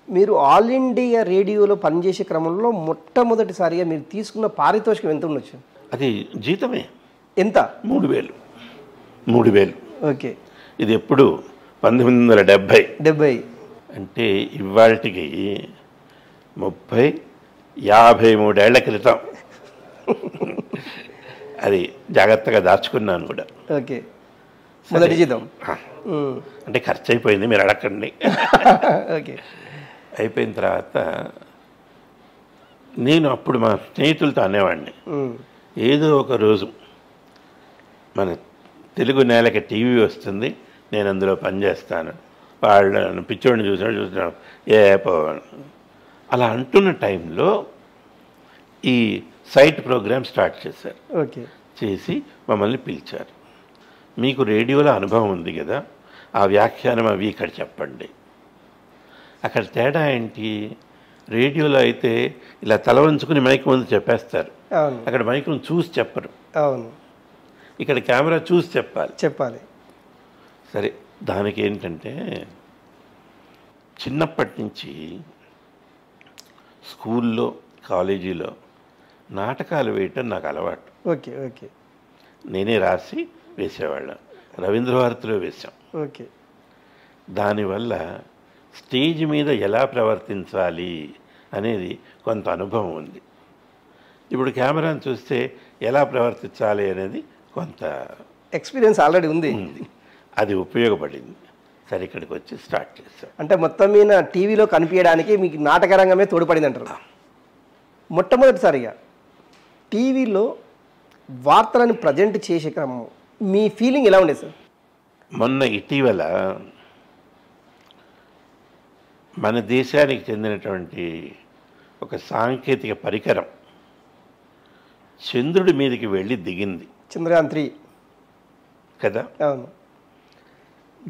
మీరు all India రేడియోలో పనిచేసే క్రమంలో మొట్టమొదటిసారిగా మీరు తీసుకున్న పారితోషికం ఎంత ఉండొచ్చు? అది జీతమే. ఎంత? 3,000. ఓకే. ఇది ఎప్పుడు 1970. అంటే ఇవాళకి 53 ఏళ్ల క్రితం. అది జాగ్రత్తగా దాచుకున్నాను కూడా. ఓకే. మొదటి జీతం అంటే ఖర్చు అయిపోయింది, మీరు అడగండి. ఓకే. అయిపోయిన తర్వాత నేను అప్పుడు మా స్నేహితులతో అనేవాడిని, ఏదో ఒక రోజు మన తెలుగు నేలకి టీవీ వస్తుంది, నేను అందులో పనిచేస్తాను, వాళ్ళని పిచ్చోడిని చూస్తున్నాడు ఏ పోవాను అలా అంటున్న టైంలో ఈ సైట్ ప్రోగ్రామ్ స్టార్ట్ చేశారు. ఓకే. చేసి మమ్మల్ని పిలిచారు. మీకు రేడియోలో అనుభవం ఉంది కదా, ఆ వ్యాఖ్యానం అవి ఇక్కడ చెప్పండి. అక్కడ తేడా ఏంటి, రేడియోలో అయితే ఇలా తల వంచుకుని మైక్ ముందు చెప్పేస్తారు, అక్కడ మైక్ను చూసి చెప్పరు. అవును. ఇక్కడ కెమెరా చూసి చెప్పాలి. సరే, దానికి ఏంటంటే చిన్నప్పటి నుంచి స్కూల్లో కాలేజీలో నాటకాలు వేయటం నాకు అలవాటు. ఓకే. ఓకే. నేనే రాసి వేసేవాళ్ళం, రవీంద్ర భారతిలో వేశాం. ఓకే. దానివల్ల స్టేజ్ మీద ఎలా ప్రవర్తించాలి అనేది కొంత అనుభవం ఉంది. ఇప్పుడు కెమెరాను చూస్తే ఎలా ప్రవర్తించాలి అనేది కొంత ఎక్స్పీరియన్స్ ఆల్రెడీ ఉంది. అది ఉపయోగపడింది. సరే, ఇక్కడికి వచ్చి స్టార్ట్ చేశాం. అంటే మొత్తం మీద టీవీలో కనిపించడానికి మీకు నాటక రంగమే తోడ్పడింది అంటారు. మొట్టమొదటిసారిగా టీవీలో వార్తలను ప్రజెంట్ చేసే క్రమం మీ ఫీలింగ్ ఎలా ఉండేది సార్? మొన్న ఇటీవల మన దేశానికి చెందినటువంటి ఒక సాంకేతిక పరికరం చంద్రుడి మీదకి వెళ్ళి దిగింది, చంద్రయాన్ 3 కదా. అవును.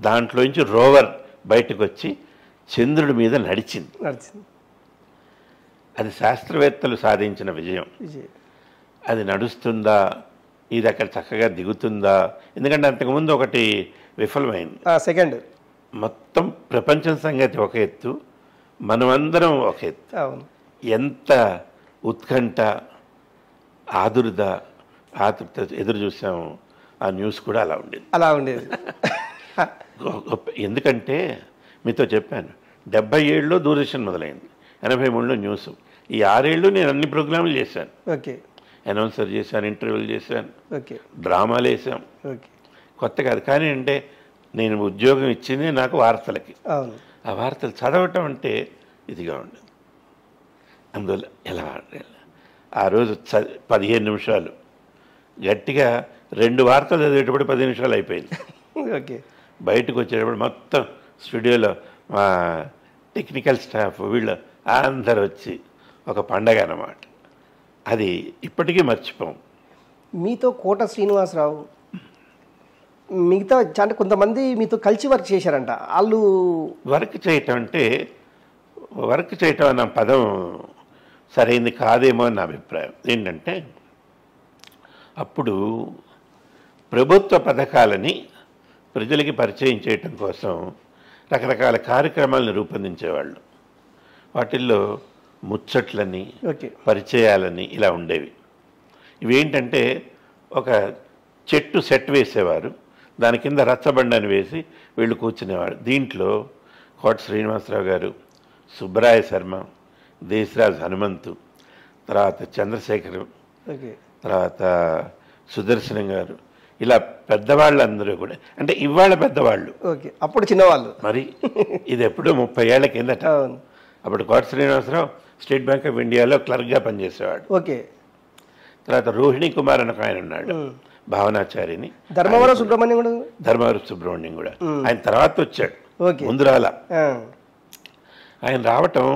దాంట్లోంచి రోవర్ బయటకు వచ్చి చంద్రుడి మీద నడిచింది. అది శాస్త్రవేత్తలు సాధించిన విజయం. అది నడుస్తుందా, ఇది అక్కడ చక్కగా దిగుతుందా, ఎందుకంటే అంతకుముందు ఒకటి విఫలమైంది. సెకండ్ మొత్తం ప్రపంచం సంగతి ఒక ఎత్తు, మనమందరం ఒక ఎత్తు. ఎంత ఉత్కంఠ, ఆతురత ఎదురు చూసాము. ఆ న్యూస్ కూడా అలా ఉండేది. ఎందుకంటే మీతో చెప్పాను, 77లో దూరదర్శన్ మొదలైంది, 83లో న్యూస్. ఈ 6 ఏళ్ళు నేను అన్ని ప్రోగ్రాములు చేశాను. ఓకే. అనౌన్సర్ చేశాను, ఇంటర్వ్యూలు చేశాను, ఓకే, డ్రామాలు వేసాం. ఓకే. కొత్త కాదు, కానీ అంటే నేను ఉద్యోగం ఇచ్చింది నాకు వార్తలకి. ఆ వార్తలు చదవటం అంటే ఇదిగా ఉండదు. అందువల్ల ఎలా ఆ రోజు 15 నిమిషాలు గట్టిగా 2 వార్తలు చదివేటప్పుడు 10 నిమిషాలు అయిపోయింది. ఓకే. బయటకు వచ్చేటప్పుడు మొత్తం స్టూడియోలో మా టెక్నికల్ స్టాఫ్ వీళ్ళు అందరు వచ్చి ఒక పండగ అన్నమాట. అది ఇప్పటికీ మర్చిపోం. మీతో కోట శ్రీనివాసరావు, మిగతా అంటే కొంతమంది మీతో కలిసి వర్క్ చేశారంట. వాళ్ళు వర్క్ చేయటం అన్న పదం సరైనది కాదేమో అని నా అభిప్రాయం. ఏంటంటే అప్పుడు ప్రభుత్వ పథకాలని ప్రజలకి పరిచయం చేయటం కోసం రకరకాల కార్యక్రమాలను రూపొందించేవాళ్ళు. వాటిల్లో ముచ్చట్లని, పరిచయాలని ఇలా ఉండేవి. ఇవేంటంటే ఒక చెట్టు సెట్ వేసేవారు, దాని కింద రచ్చబండని వేసి వీళ్ళు కూర్చునేవారు. దీంట్లో కోట శ్రీనివాసరావు గారు, సుబ్బరాయ శర్మ, దేశరాజ్ హనుమంతు, తర్వాత చంద్రశేఖర్, తర్వాత సుదర్శనం గారు, ఇలా పెద్దవాళ్ళందరూ కూడా, అంటే ఇవాళ పెద్దవాళ్ళు, అప్పుడు చిన్నవాళ్ళు. మరి ఇది ఎప్పుడో 30 ఏళ్ల కిందట. అప్పుడు కోట శ్రీనివాసరావు స్టేట్ బ్యాంక్ ఆఫ్ ఇండియాలో క్లర్క్గా పనిచేసేవాడు. ఓకే. తర్వాత రోహిణి కుమార్ అని ఆయన ఉన్నాడు, భావనాచారిని. ధర్మవరం సుబ్రహ్మణ్యం కూడా ఆయన తర్వాత వచ్చాడు, ముందు రాలా. ఆయన రావటం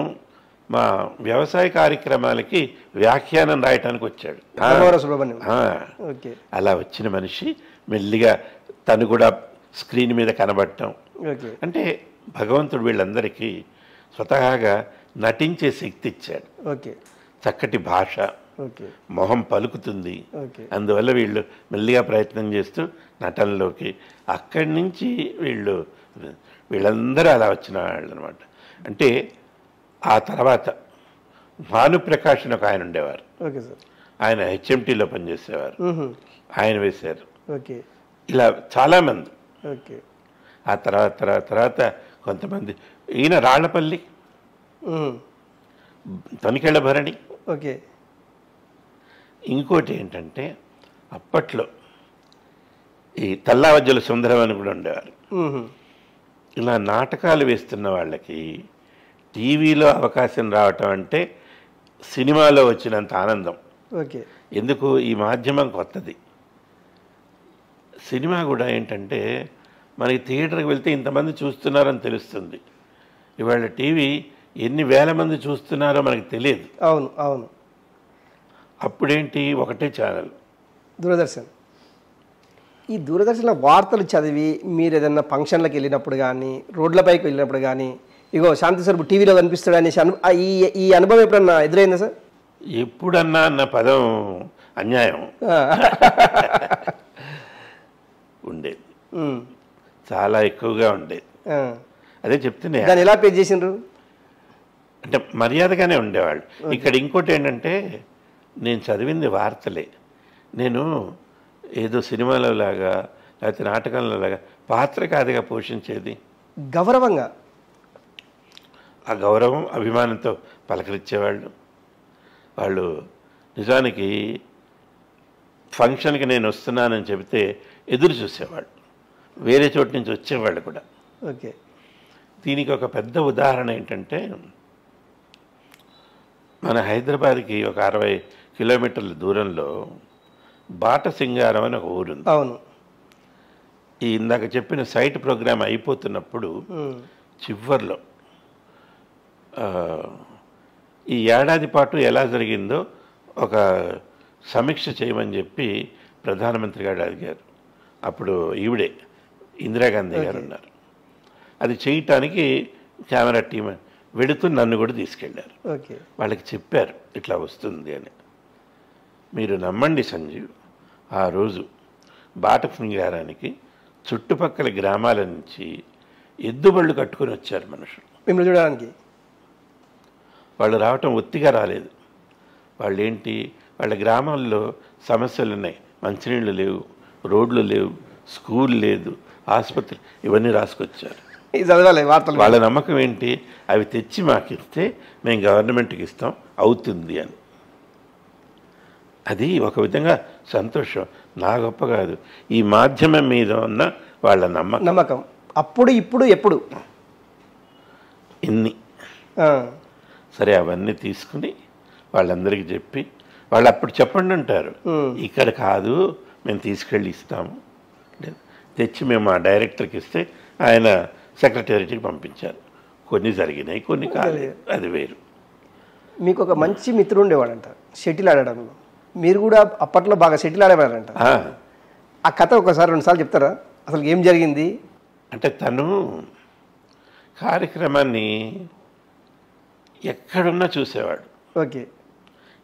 మా వ్యవసాయ కార్యక్రమాలకి వ్యాఖ్యానం రాయటానికి వచ్చాడు. అలా వచ్చిన మనిషి మెల్లిగా తను కూడా స్క్రీన్ మీద కనబడటం. అంటే భగవంతుడు వీళ్ళందరికీ స్వతహాగా నటించే శక్తి ఇచ్చాడు. చక్కటి భాష, మొహం పలుకుతుంది. అందువల్ల వీళ్ళు మెల్లిగా ప్రయత్నం చేస్తూ నటనలోకి, అక్కడి నుంచి వీళ్ళందరూ అలా వచ్చిన వాళ్ళు అనమాట. అంటే ఆ తర్వాత భానుప్రకాష్ అని ఒక ఆయన ఉండేవారు. Okay sir. ఆయన హెచ్ఎంటీలో పనిచేసేవారు. ఆయన వేశారు. ఓకే. ఇలా చాలామంది. ఓకే. ఆ తర్వాత కొంతమంది, ఈయన రాళ్లపల్లి, తనికెళ్ళ భరణి. ఓకే. ఇంకోటి ఏంటంటే అప్పట్లో ఈ తల్లావజ్జల సుందరం అని కూడా ఉండేవారు. ఇలా నాటకాలు వేస్తున్న వాళ్ళకి టీవీలో అవకాశం రావటం అంటే సినిమాలో వచ్చినంత ఆనందం. ఓకే. ఎందుకు, ఈ మాధ్యమం కొత్తది. సినిమా కూడా ఏంటంటే మనకి థియేటర్కి వెళ్తే ఇంతమంది చూస్తున్నారని తెలుస్తుంది. ఇవాళ టీవీ ఎన్ని వేల మంది చూస్తున్నారో మనకి తెలియదు. అవును, అవును. అప్పుడేంటి, ఒకటే ఛానల్ దూరదర్శన్. ఈ దూరదర్శన్లో వార్తలు చదివి మీరు ఏదైనా ఫంక్షన్లకు వెళ్ళినప్పుడు కానీ, రోడ్లపైకి వెళ్ళినప్పుడు కానీ, ఇగో శాంతి స్వరూప్ టీవీలో కనిపిస్తాడు అనేసి ఈ అనుభవం ఎప్పుడన్నా ఎదురైందా సార్? ఎప్పుడన్నా అన్న పదం అన్యాయం ఉండేది, చాలా ఎక్కువగా ఉండేది. అదే చెప్తున్నా, దాన్ని ఎలా పే చేసిండ్రు అంటే మర్యాదగానే ఉండేవాళ్ళు. ఇక్కడ ఇంకోటి ఏంటంటే, నేను చదివింది వార్తలే, నేను ఏదో సినిమాలో లాగా లేకపోతే నాటకంలో లాగా పాత్ర కాదుగా పోషించేది. గౌరవంగా, ఆ గౌరవం అభిమానంతో పలకరించేవాళ్ళు. వాళ్ళు నిజానికి ఫంక్షన్కి నేను వస్తున్నానని చెబితే ఎదురు చూసేవాళ్ళు, వేరే చోటు నుంచి వచ్చేవాళ్ళు కూడా. ఓకే. దీనికి ఒక పెద్ద ఉదాహరణ ఏంటంటే, మన హైదరాబాద్కి ఒక 60 కిలోమీటర్ల దూరంలో బాటసింగారం అని ఒక ఊరుంది. అవును. ఈ ఇందాక చెప్పిన సైట్ ప్రోగ్రామ్ అయిపోతున్నప్పుడు చివర్లో ఈ ఏడాది పాటు ఎలా జరిగిందో ఒక సమీక్ష చేయమని చెప్పి ప్రధానమంత్రి గారు అడిగారు. అప్పుడు ఈవిడే ఇందిరాగాంధీ గారు ఉన్నారు. అది చేయటానికి కెమెరా టీం వెడుతూ నన్ను కూడా తీసుకెళ్ళారు. ఓకే. వాళ్ళకి చెప్పారు ఇట్లా వస్తుంది అని. మీరు నమ్మండి సంజీవ్, ఆ రోజు బాటసింగారానికి చుట్టుపక్కల గ్రామాల నుంచి ఎద్దుబళ్ళు కట్టుకొని వచ్చారు మనుషులు మిమ్మల్ని చూడడానికి. వాళ్ళు రావటం ఒత్తిగా రాలేదు. వాళ్ళు ఏంటి, వాళ్ళ గ్రామాల్లో సమస్యలు ఉన్నాయి, మంచినీళ్ళు లేవు, రోడ్లు లేవు, స్కూల్ లేదు, ఆసుపత్రి, ఇవన్నీ రాసుకొచ్చారు. చదవాలి వార్తలు. వాళ్ళ నమ్మకం ఏంటి, అవి తెచ్చి మాకు ఇస్తే మేము గవర్నమెంట్కి ఇస్తాం, అవుతుంది అని. అది ఒక విధంగా సంతోషం, నా గొప్ప కాదు, ఈ మాధ్యమం మీద ఉన్న వాళ్ళ నమ్మకం. అప్పుడు ఇప్పుడు ఎప్పుడు ఇన్ని సరే అవన్నీ తీసుకుని వాళ్ళందరికీ చెప్పి, వాళ్ళు అప్పుడు చెప్పండి అంటారు, ఇక్కడ కాదు మేము తీసుకెళ్ళి ఇస్తాము, తెచ్చి మేము ఆ డైరెక్టర్కి ఇస్తే ఆయన సెక్రటేరియట్కి పంపించారు. కొన్ని జరిగినాయి, కొన్ని కాలేదు, అది వేరు. మీకు ఒక మంచి మిత్రుడు ఉండేవాడంట షటిల్ ఆడడంలో, మీరు కూడా అప్పట్లో బాగా షటిల్ ఆడేవాడంట. ఆ కథ ఒకసారి 2 సార్లు చెప్తారా, అసలు ఏం జరిగింది? అంటే తను కార్యక్రమాన్ని ఎక్కడున్నా చూసేవాడు. ఓకే.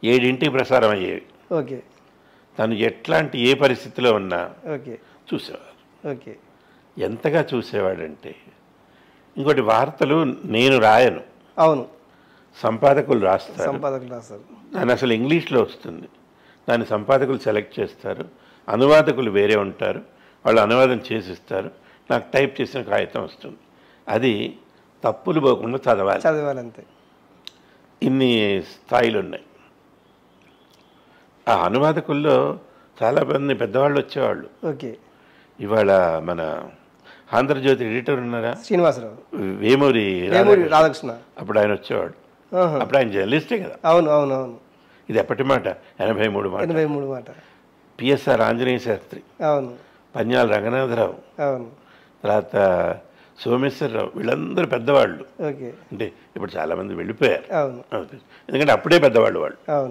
7ంటికి ప్రసారం అయ్యేవి. ఓకే. తను ఎట్లాంటి ఏ పరిస్థితిలో ఉన్నా ఓకే చూసేవాడు. ఓకే. ఎంతగా చూసేవాడంటే, ఇంకోటి వార్తలు నేను రాయను, అవును, సంపాదకులు రాస్తారు. దాన్ని అసలు ఇంగ్లీష్లో వస్తుంది, దాన్ని సంపాదకులు సెలెక్ట్ చేస్తారు, అనువాదకులు వేరే ఉంటారు, వాళ్ళు అనువాదం చేసిస్తారు, నాకు టైప్ చేసిన కాగితం వస్తుంది. అది తప్పులు పోకుండా చదవాలంతే. ఇన్ని స్థాయిలు ఉన్నాయి. ఆ అనువాదకుల్లో చాలామంది పెద్దవాళ్ళు వచ్చేవాళ్ళు. ఓకే. ఇవాళ మన ఆంధ్రజ్యోతి ఎడిటర్ ఉన్నారా, శ్రీనివాసరావు, వేమూరి రాధాకృష్ణ, అప్పుడు ఆయన వచ్చేవాడు. అప్పుడు ఆయన జర్నలిస్టే కదా. అవును అవును అవును. ఇది ఎప్పటి మాట, 83 మాట. పిఎస్ఆర్ ఆంజనేయ శాస్త్రి, అవును, పన్యాల రంగనాథరావు, అవును, తర్వాత సోమేశ్వరరావు, వీళ్ళందరూ పెద్దవాళ్ళు. ఓకే. అంటే ఇప్పుడు చాలామంది వెళ్ళిపోయారు. అవును, ఎందుకంటే అప్పుడే పెద్దవాళ్ళు వాళ్ళు. అవును.